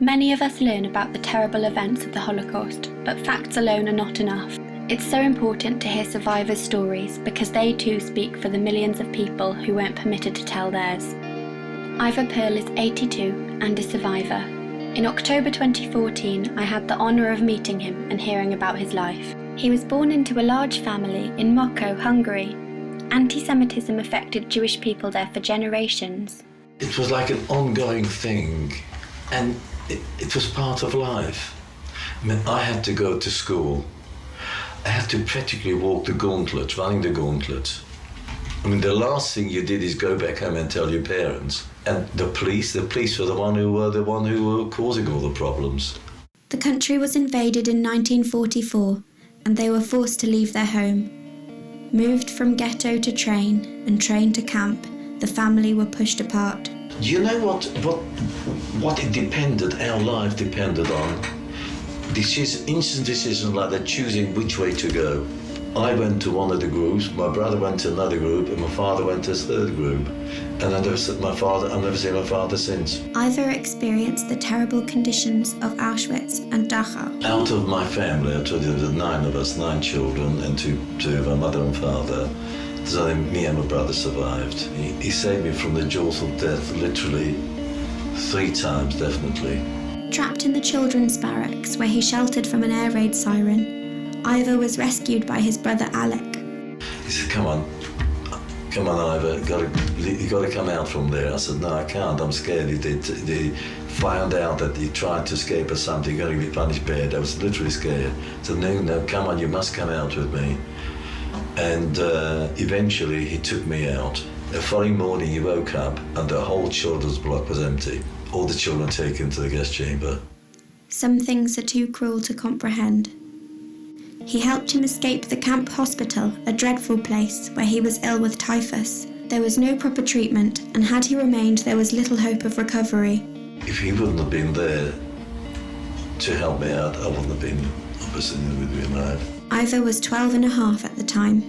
Many of us learn about the terrible events of the Holocaust, but facts alone are not enough. It's so important to hear survivors' stories because they too speak for the millions of people who weren't permitted to tell theirs. Ivor Pearl is 82 and a survivor. In October 2014, I had the honour of meeting him and hearing about his life. He was born into a large family in Mokó, Hungary. Anti-Semitism affected Jewish people there for generations. It was like an ongoing thing, and it was part of life. I mean, I had to go to school. I had to practically walk the gauntlet, running the gauntlet. I mean, the last thing you did is go back home and tell your parents. And the police were the one who were causing all the problems. The country was invaded in 1944, and they were forced to leave their home. Moved from ghetto to train and train to camp, the family were pushed apart. You know what it depended, our life depended on? Instant decisions like that, choosing which way to go. I went to one of the groups, my brother went to another group, and my father went to a third group. And I've never seen my father since. Ivor experienced the terrible conditions of Auschwitz and Dachau. Out of my family, I told you there were 9 of us, 9 children, and two of my mother and father. There's only me and my brother survived. He saved me from the jaws of death, literally 3 times, definitely. Trapped in the children's barracks where he sheltered from an air raid siren, Ivor was rescued by his brother Alec. He said, come on Ivor, you got to come out from there. I said, no, I can't, I'm scared. They found out that he tried to escape or something, you're going to be punished bad. I was literally scared. I said, no, come on, you must come out with me. And eventually he took me out. The following morning he woke up and the whole children's block was empty. All the children taken to the gas chamber. Some things are too cruel to comprehend. He helped him escape the camp hospital, a dreadful place where he was ill with typhus. There was no proper treatment, and had he remained, there was little hope of recovery. If he wouldn't have been there to help me out, I wouldn't have been, obviously, alive. Ivor was 12 and a half at the time.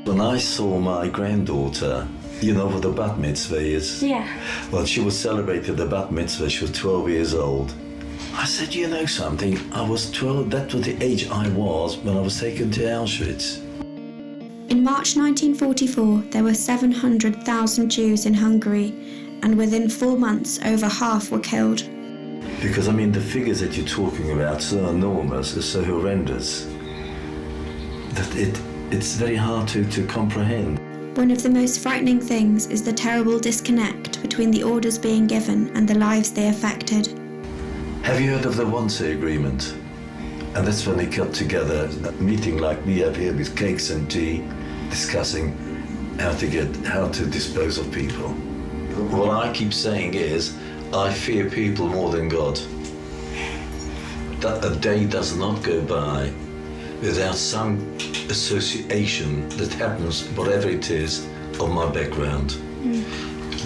When I saw my granddaughter, you know what the bat mitzvah is? Yeah. Well, she was celebrating the bat mitzvah, she was 12 years old. I said, you know something, I was 12, that was the age I was when I was taken to Auschwitz. In March 1944, there were 700,000 Jews in Hungary, and within 4 months, over half were killed. Because, I mean, the figures that you're talking about are so enormous, are so horrendous, that it's very hard to comprehend. One of the most frightening things is the terrible disconnect between the orders being given and the lives they affected. Have you heard of the Wannsee Agreement? And that's when they got together, a meeting like we have here with cakes and tea, discussing how to dispose of people. What I keep saying is, I fear people more than God. That a day does not go by without some association that happens, whatever it is, of my background.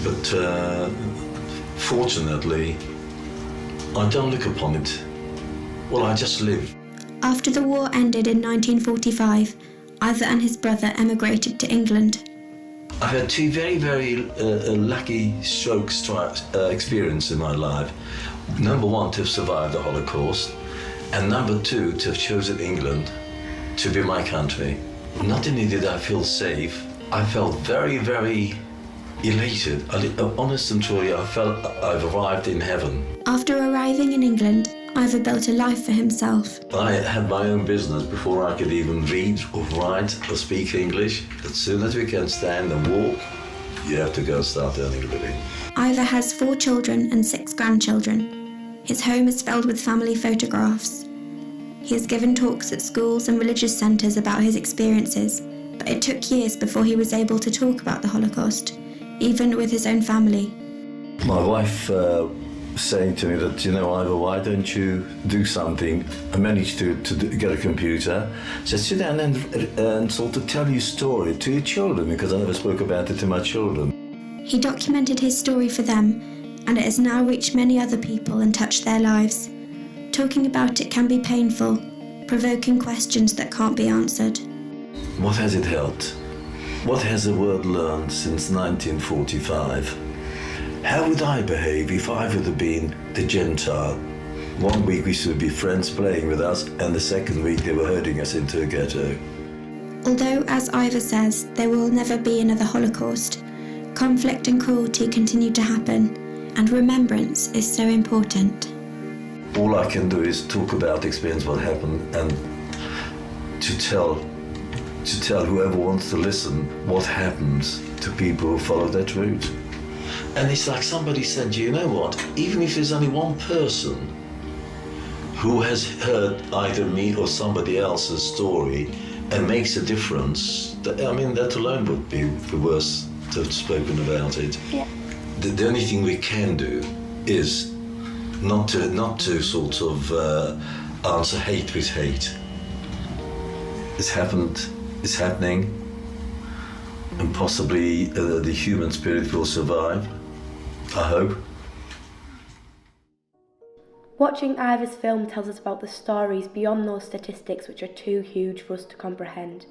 But fortunately, I don't look upon it. Well, I just live. After the war ended in 1945, Ivor and his brother emigrated to England. I've had 2 very, very lucky experiences in my life. Number 1, to have survived the Holocaust, and number 2, to have chosen England to be my country. Not only did I feel safe, I felt very, very elated. Honest and truly, I felt I've arrived in heaven. After arriving in England, Ivor built a life for himself. I had my own business before I could even read or write or speak English. As soon as we can stand and walk, you have to go and start earning a living. Ivor has 4 children and 6 grandchildren. His home is filled with family photographs. He has given talks at schools and religious centres about his experiences, but it took years before he was able to talk about the Holocaust, even with his own family. My wife saying to me that, you know, Ivor, why don't you do something? I managed to get a computer. She said, sit down and sort of tell your story to your children, because I never spoke about it to my children. He documented his story for them, and it has now reached many other people and touched their lives. Talking about it can be painful, provoking questions that can't be answered. What has it helped? What has the world learned since 1945? How would I behave if I would have been the Gentile? 1 week we should be friends playing with us, and the second week they were herding us into a ghetto. Although, as Ivor says, there will never be another Holocaust, conflict and cruelty continue to happen, and remembrance is so important. All I can do is talk about, experience what happened, and to tell whoever wants to listen what happens to people who follow that route. And it's like somebody said, you know what, even if there's only one person who has heard either me or somebody else's story and makes a difference, that alone would be worse to have spoken about it. Yeah. The only thing we can do is not to sort of answer hate with hate. It's happened, it's happening, and possibly the human spirit will survive, I hope. Watching Ivor's film tells us about the stories beyond those statistics which are too huge for us to comprehend.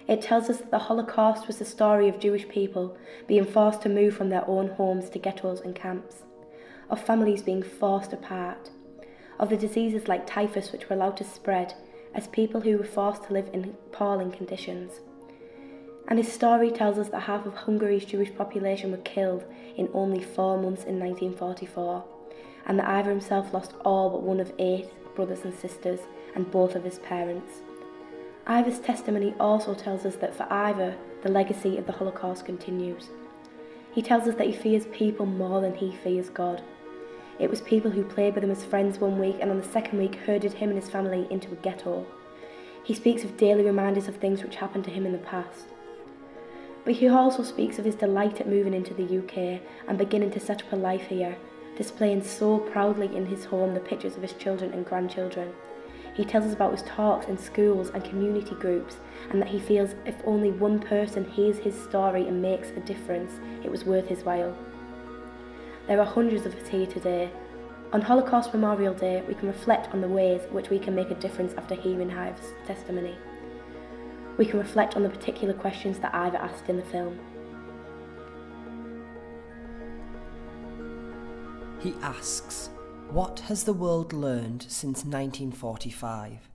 It tells us that the Holocaust was the story of Jewish people being forced to move from their own homes to ghettos and camps, of families being forced apart, of the diseases like typhus which were allowed to spread as people who were forced to live in appalling conditions. And his story tells us that half of Hungary's Jewish population were killed in only 4 months in 1944, and that Ivor himself lost all but one of 8 brothers and sisters and both of his parents. Ivor's testimony also tells us that for Ivor, the legacy of the Holocaust continues. He tells us that he fears people more than he fears God. It was people who played with him as friends 1 week and on the second week herded him and his family into a ghetto. He speaks of daily reminders of things which happened to him in the past. But he also speaks of his delight at moving into the UK and beginning to set up a life here, displaying so proudly in his home the pictures of his children and grandchildren. He tells us about his talks in schools and community groups, and that he feels if only one person hears his story and makes a difference, it was worth his while. There are hundreds of us here today. On Holocaust Memorial Day, we can reflect on the ways in which we can make a difference after hearing Ivor's testimony. We can reflect on the particular questions that Ivor asked in the film. He asks, what has the world learned since 1945?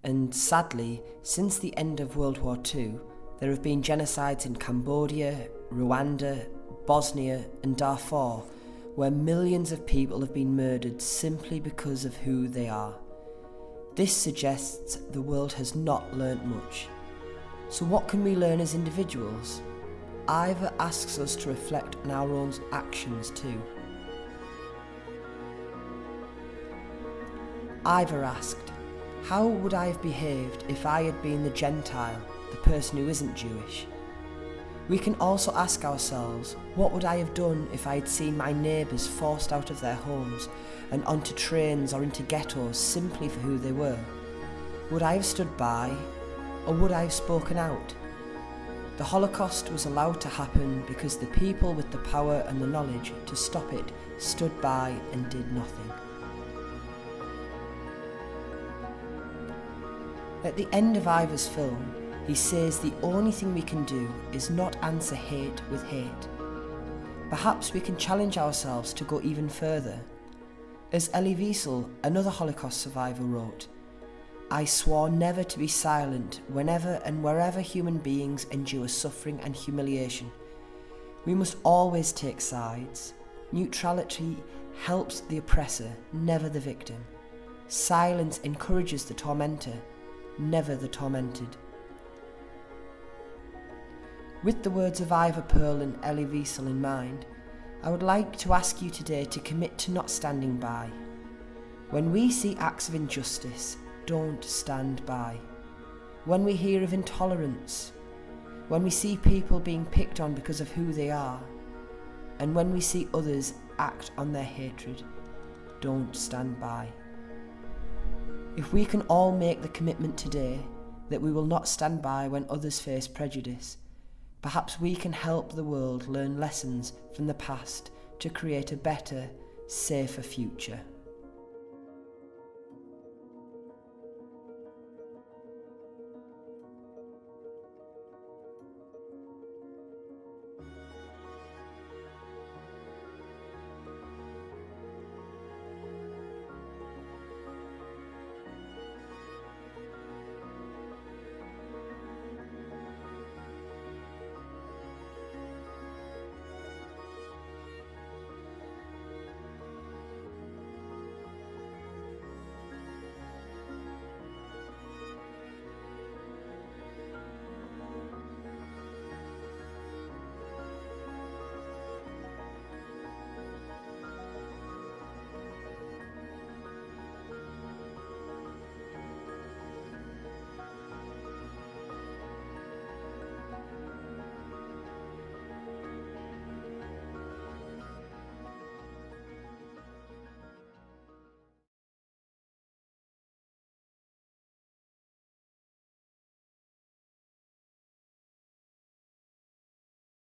And sadly, since the end of World War II, there have been genocides in Cambodia, Rwanda, Bosnia and Darfur, where millions of people have been murdered simply because of who they are. This suggests the world has not learnt much. So what can we learn as individuals? Ivor asks us to reflect on our own actions too. Ivor asked, how would I have behaved if I had been the Gentile, the person who isn't Jewish? We can also ask ourselves, what would I have done if I had seen my neighbours forced out of their homes and onto trains or into ghettos simply for who they were? Would I have stood by, or would I have spoken out? The Holocaust was allowed to happen because the people with the power and the knowledge to stop it stood by and did nothing. At the end of Ivor's film, he says the only thing we can do is not answer hate with hate. Perhaps we can challenge ourselves to go even further. As Elie Wiesel, another Holocaust survivor, wrote, I swore never to be silent whenever and wherever human beings endure suffering and humiliation. We must always take sides. Neutrality helps the oppressor, never the victim. Silence encourages the tormentor, never the tormented. With the words of Ivor Pearl and Elie Wiesel in mind, I would like to ask you today to commit to not standing by. When we see acts of injustice, don't stand by. When we hear of intolerance, when we see people being picked on because of who they are, and when we see others act on their hatred, don't stand by. If we can all make the commitment today that we will not stand by when others face prejudice, perhaps we can help the world learn lessons from the past to create a better, safer future.